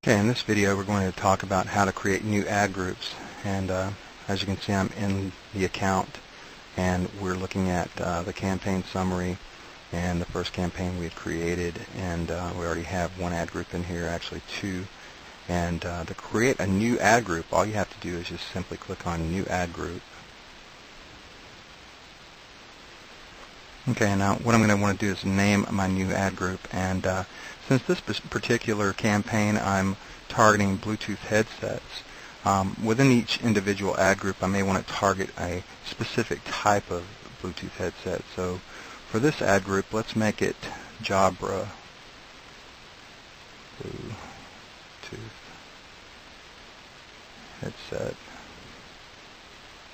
Okay, in this video we're going to talk about how to create new ad groups, and as you can see I'm in the account and we're looking at the campaign summary and the first campaign we had created, and we already have one ad group in here, actually two. And to create a new ad group, all you have to do is just simply click on New Ad Group. Okay, now what I'm going to want to do is name my new ad group, and since this particular campaign I'm targeting Bluetooth headsets, within each individual ad group I may want to target a specific type of Bluetooth headset. So for this ad group, let's make it Jabra Bluetooth headset,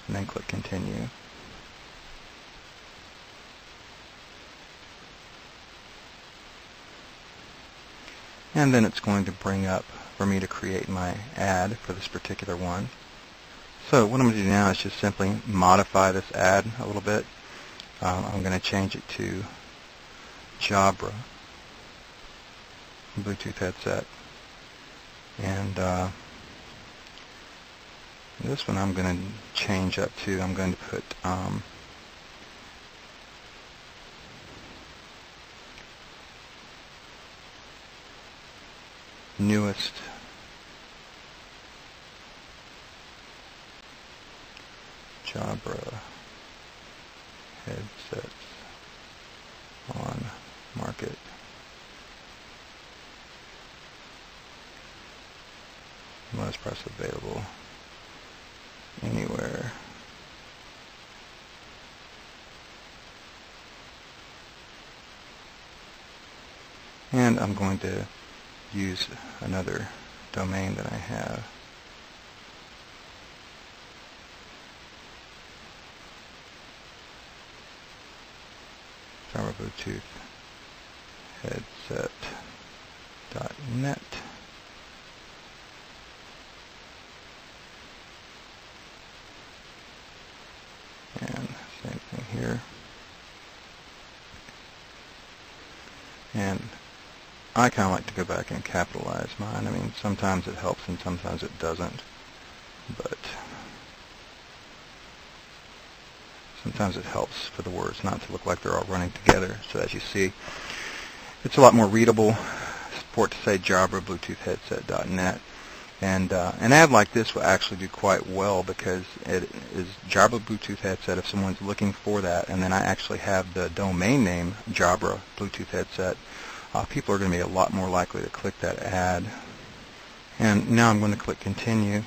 and then click Continue. And then it's going to bring up for me to create my ad for this particular one. So what I'm going to do now is just simply modify this ad a little bit. I'm going to change it to Jabra Bluetooth headset. And this one I'm going to change up to, I'm going to put newest Jabra headsets on market. Let's press available anywhere. And I'm going to use another domain that I have. Jabra Bluetooth headset.net. And same thing here. And I kind of like to go back and capitalize mine. I mean, sometimes it helps and sometimes it doesn't. But sometimes it helps for the words not to look like they're all running together. So as you see, it's a lot more readable for it to say Jabra Bluetooth headset.net. And an ad like this will actually do quite well because it is Jabra Bluetooth headset if someone's looking for that. And then I actually have the domain name Jabra Bluetooth headset. People are going to be a lot more likely to click that ad. And now I'm going to click Continue.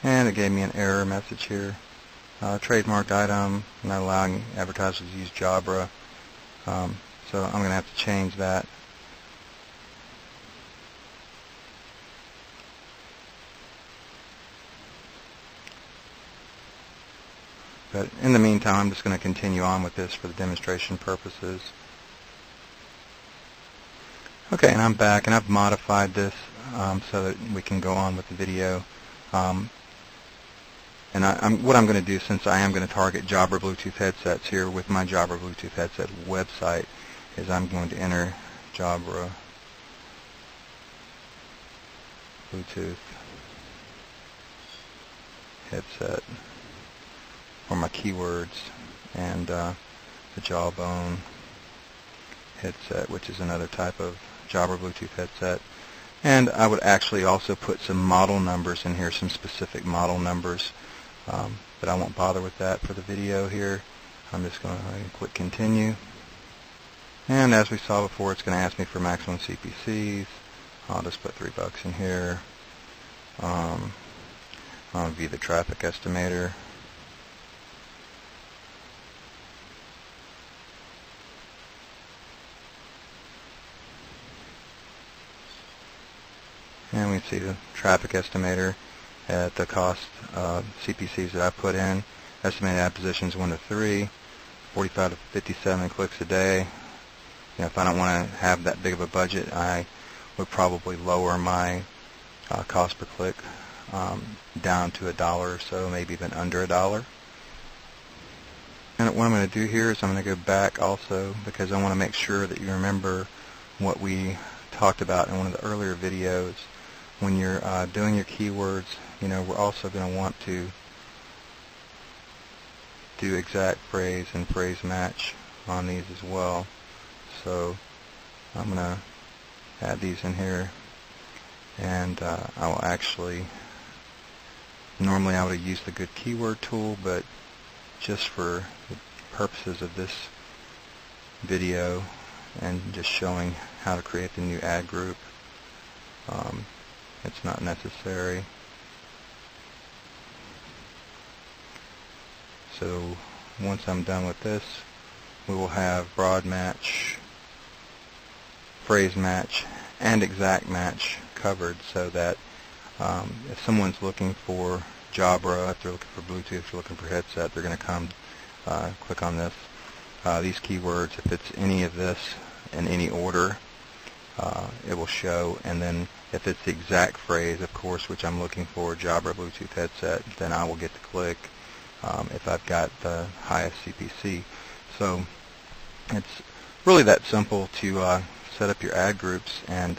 And it gave me an error message here. Trademarked item, not allowing advertisers to use Jabra. So I'm going to have to change that. But in the meantime, I'm just going to continue on with this for the demonstration purposes. Okay, and I'm back, and I've modified this so that we can go on with the video. And what I'm going to do, since I am going to target Jabra Bluetooth headsets here with my Jabra Bluetooth headset website, is I'm going to enter Jabra Bluetooth headset for my keywords, and the Jawbone headset, which is another type of Jabra Bluetooth headset. And I would actually also put some model numbers in here, some specific model numbers, but I won't bother with that for the video here. I'm just going to click Continue. And as we saw before, it's going to ask me for maximum CPCs. I'll just put $3 in here. I'll view the traffic estimator. And we see the traffic estimator at the cost CPCs that I put in. Estimated ad positions 1 to 3, 45 to 57 clicks a day. If I don't want to have that big of a budget, I would probably lower my cost per click down to $1 or so, maybe even under $1. And what I'm going to do here is I'm going to go back also because I want to make sure that you remember what we talked about in one of the earlier videos. When you're doing your keywords, we're also going to want to do exact phrase and phrase match on these as well. So I'm going to add these in here, and I will actually, normally I would use the good keyword tool, but just for the purposes of this video and just showing how to create the new ad group, it's not necessary. So once I'm done with this, we will have broad match, phrase match, and exact match covered, so that if someone's looking for Jabra, if they're looking for Bluetooth, if they're looking for headset, they're going to come click on this. These keywords, if it's any of this in any order, it will show, and then if it's the exact phrase, of course, which I'm looking for, Jabra Bluetooth headset, then I will get to click if I've got the highest CPC. So it's really that simple to set up your ad groups, and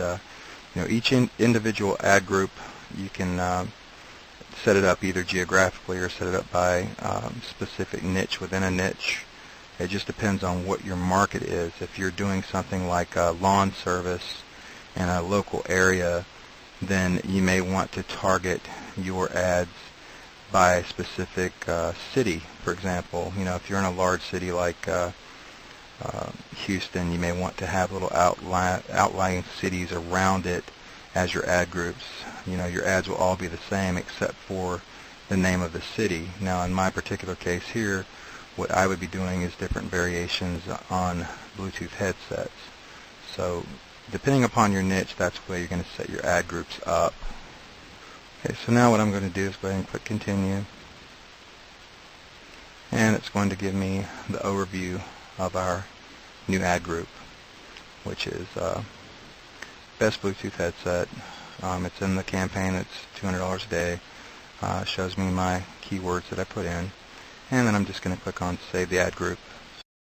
each individual ad group you can set it up either geographically or set it up by specific niche within a niche. It just depends on what your market is. If you're doing something like a lawn service in a local area, then you may want to target your ads by a specific city. For example, if you're in a large city like Houston, you may want to have little outlying cities around it as your ad groups. Your ads will all be the same except for the name of the city. Now, in my particular case here, what I would be doing is different variations on Bluetooth headsets. So depending upon your niche, that's the way you're going to set your ad groups up. Okay, so now what I'm going to do is go ahead and click continue, and it's going to give me the overview of our new ad group, which is best Bluetooth headset. It's in the campaign. It's $200 a day. Shows me my keywords that I put in, and then I'm just going to click on save the ad group.